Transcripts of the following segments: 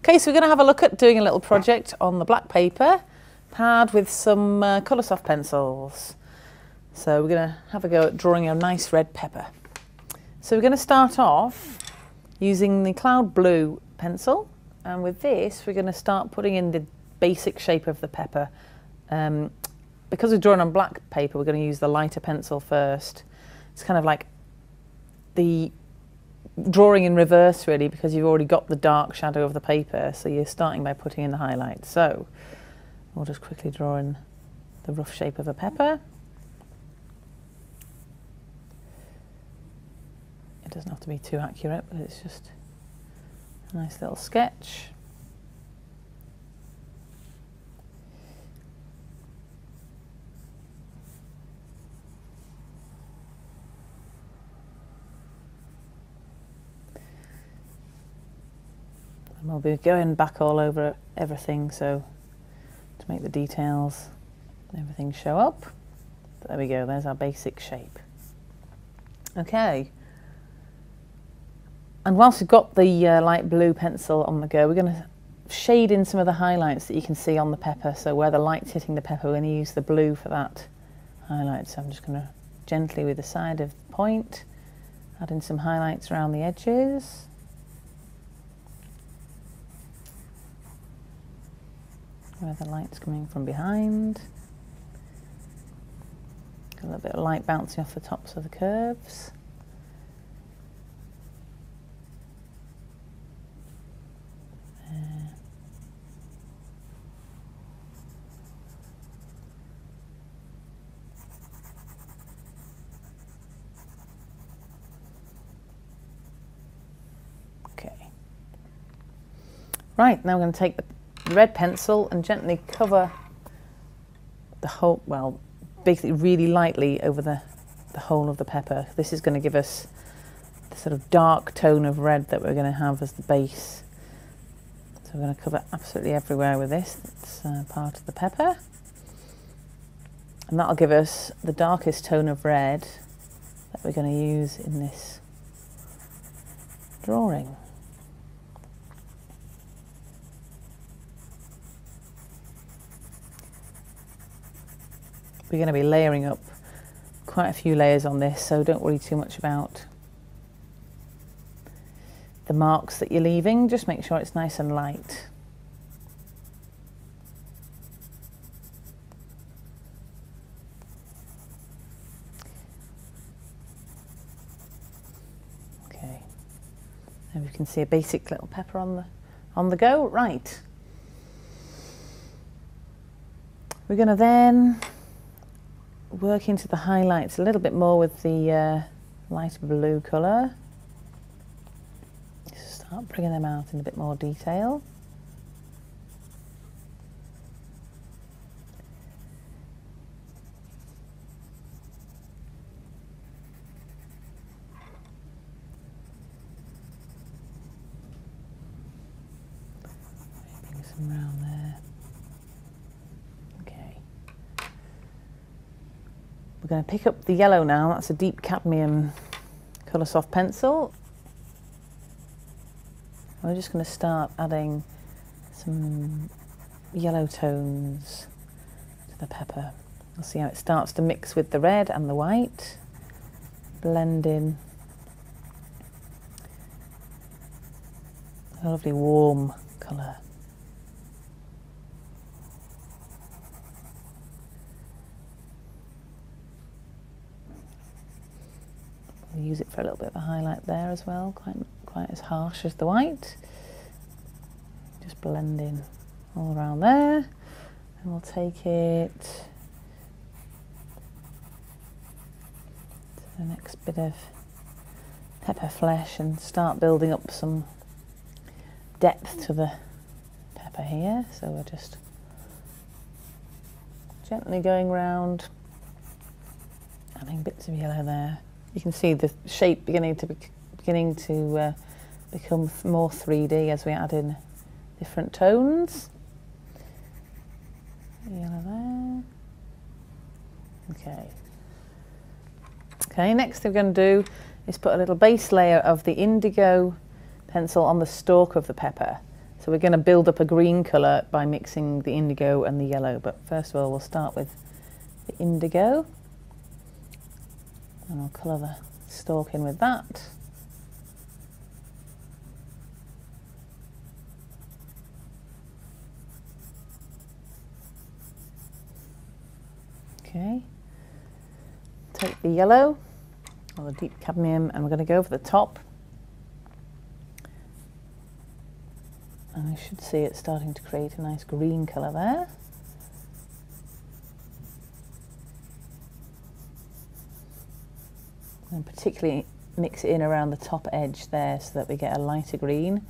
Okay, so we're going to have a look at doing a little project on the black paper pad with some Coloursoft pencils. So we're going to have a go at drawing a nice red pepper. So we're going to start off using the cloud blue pencil, and with this we're going to start putting in the basic shape of the pepper. Because we're drawing on black paper, we're going to use the lighter pencil first. It's kind of like the drawing in reverse really, because you've already got the dark shadow of the paper, so you're starting by putting in the highlights. So we'll just quickly draw in the rough shape of a pepper. It doesn't have to be too accurate, but it's just a nice little sketch. And we'll be going back all over everything, so to make the details and everything show up. There we go, there's our basic shape. Okay. And whilst we've got the light blue pencil on the go, we're going to shade in some of the highlights that you can see on the pepper. So where the light's hitting the pepper, we're going to use the blue for that highlight. So I'm just going to gently, with the side of the point, add in some highlights around the edges. Where the light's coming from behind. Got a little bit of light bouncing off the tops of the curves. Okay. Right, now we're going to take the red pencil and gently cover the whole, well, basically really lightly over the whole of the pepper. This is going to give us the sort of dark tone of red that we're going to have as the base. So we're going to cover absolutely everywhere with this. That's part of the pepper. And that'll give us the darkest tone of red that we're going to use in this drawing. We're going to be layering up quite a few layers on this, so don't worry too much about the marks that you're leaving. Just make sure it's nice and light. Okay, and we can see a basic little pepper on the go. Right, we're going to then work into the highlights a little bit more with the light blue colour. Just start bringing them out in a bit more detail. Bring some around there. We're going to pick up the yellow now. That's a deep cadmium Coloursoft pencil. We're just going to start adding some yellow tones to the pepper. You'll see how it starts to mix with the red and the white, blend in a lovely warm colour. We'll use it for a little bit of a highlight there as well, quite as harsh as the white. Just blend in all around there, and we'll take it to the next bit of pepper flesh and start building up some depth to the pepper here. So we're just gently going round, adding bits of yellow there. You can see the shape beginning to become more 3D as we add in different tones. Yellow there. Okay. Okay, next thing we're going to do is put a little base layer of the indigo pencil on the stalk of the pepper. So we're going to build up a green colour by mixing the indigo and the yellow, but first of all we'll start with the indigo and I'll colour the stalk in with that. Okay, take the yellow or the deep cadmium and we're going to go over the top, and you should see it starting to create a nice green colour there. And particularly mix it in around the top edge there so that we get a lighter green,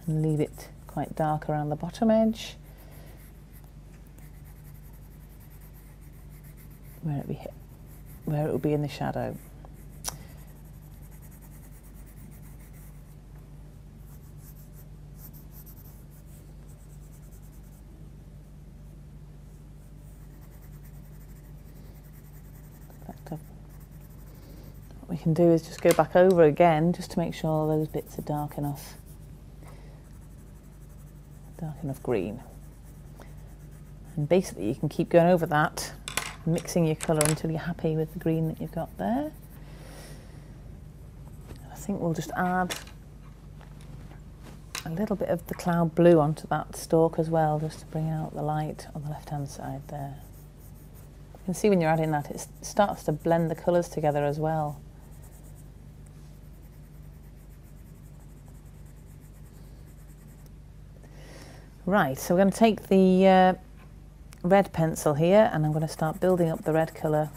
and leave it quite dark around the bottom edge where it will be in the shadow. What we can do is just go back over again just to make sure those bits are dark enough green. And basically you can keep going over that, mixing your colour until you're happy with the green that you've got there. I think we'll just add a little bit of the cloud blue onto that stalk as well, just to bring out the light on the left hand side there. You can see when you're adding that it starts to blend the colours together as well. Right, so we're going to take the red pencil here and I'm going to start building up the red colour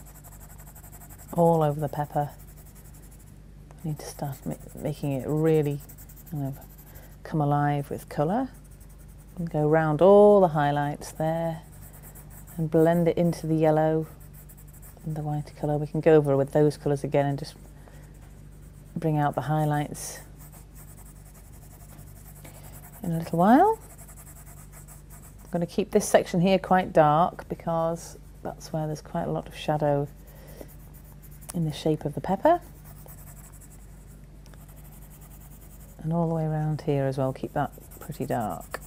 all over the pepper. I need to start making it really kind of come alive with colour. And go around all the highlights there and blend it into the yellow and the white colour. We can go over with those colours again and just bring out the highlights in a little while. I'm going to keep this section here quite dark because that's where there's quite a lot of shadow in the shape of the pepper. And all the way around here as well, keep that pretty dark.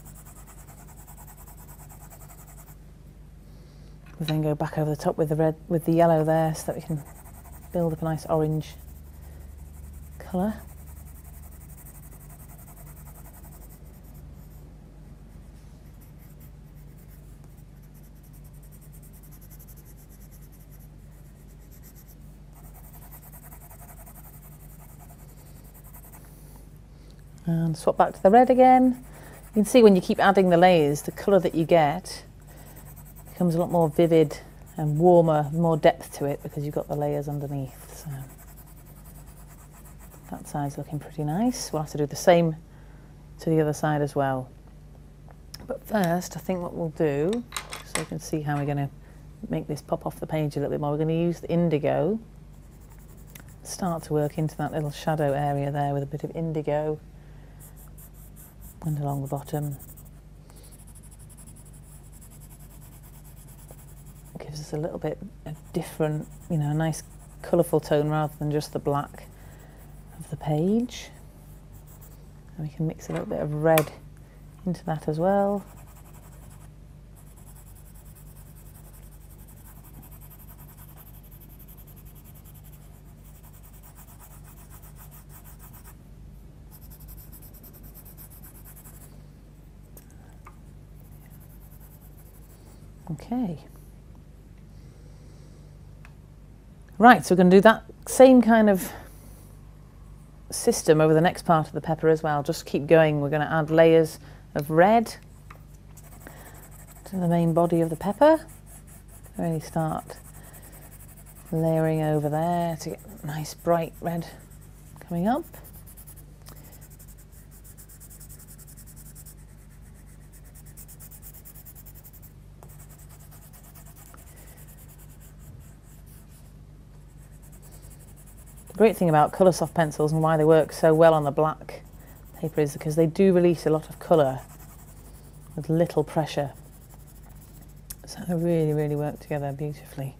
We'll then go back over the top with the red, with the yellow there, so that we can build up a nice orange colour. And swap back to the red again. You can see when you keep adding the layers, the colour that you get becomes a lot more vivid and warmer, more depth to it because you've got the layers underneath. So that side's looking pretty nice. We'll have to do the same to the other side as well. But first, I think what we'll do, so you can see how we're going to make this pop off the page a little bit more, we're going to use the indigo, start to work into that little shadow area there with a bit of indigo. And along the bottom. It gives us a little bit of different, you know, a nice colourful tone rather than just the black of the page. And we can mix a little bit of red into that as well. Okay. Right, so we're going to do that same kind of system over the next part of the pepper as well. Just keep going. We're going to add layers of red to the main body of the pepper. Really start layering over there to get nice bright red coming up. The great thing about Coloursoft pencils and why they work so well on the black paper is because they do release a lot of colour with little pressure. So they really, really work together beautifully.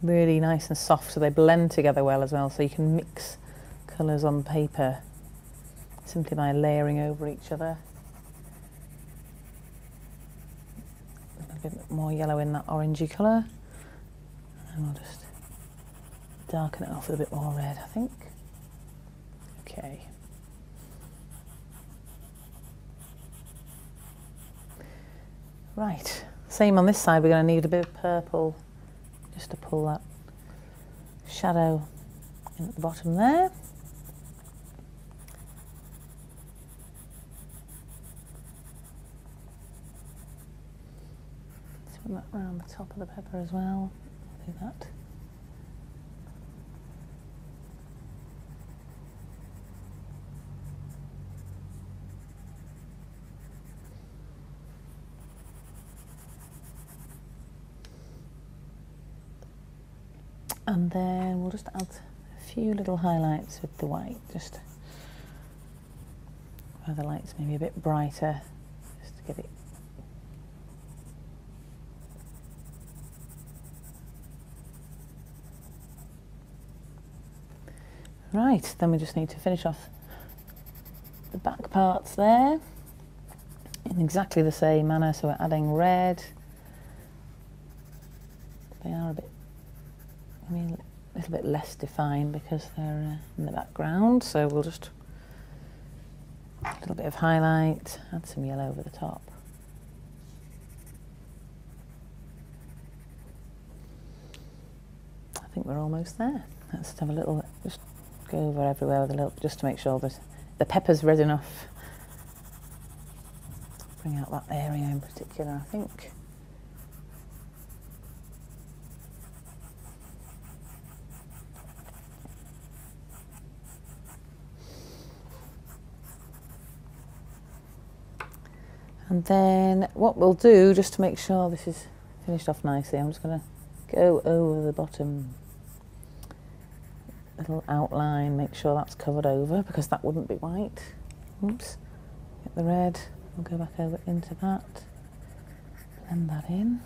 really nice and soft, so they blend together well as well, so you can mix colours on paper simply by layering over each other. A bit more yellow in that orangey colour, and we'll just darken it off with a bit more red, I think. Okay. Right, same on this side, we're going to need a bit of purple just to pull that shadow in at the bottom there. Swing that around the top of the pepper as well. Do that. And then we'll just add a few little highlights with the white, just where the light's maybe a bit brighter, just to get it. Right, then we just need to finish off the back parts there in exactly the same manner. So we're adding red. They are a little bit less defined because they're in the background, so we'll just a little bit of highlight, add some yellow over the top. I think we're almost there. Let's have a little, just go over everywhere with a little, just to make sure that the pepper's red enough. Bring out that area in particular, I think. And then what we'll do, just to make sure this is finished off nicely, I'm just going to go over the bottom little outline, make sure that's covered over because that wouldn't be white. Oops, get the red, we'll go back over into that, blend that in.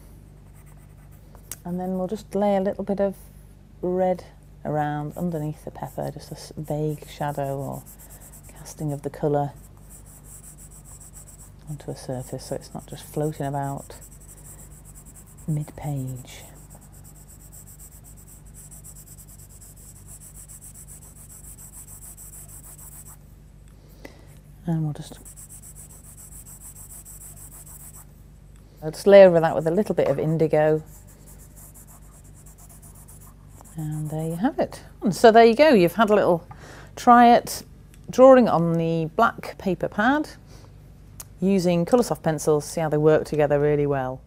And then we'll just lay a little bit of red around underneath the pepper, just a vague shadow or casting of the colour onto a surface so it's not just floating about mid-page. And we'll just layer over that with a little bit of indigo. And there you have it. And so there you go, you've had a little try at drawing on the black paper pad using Coloursoft pencils, see how they work together really well.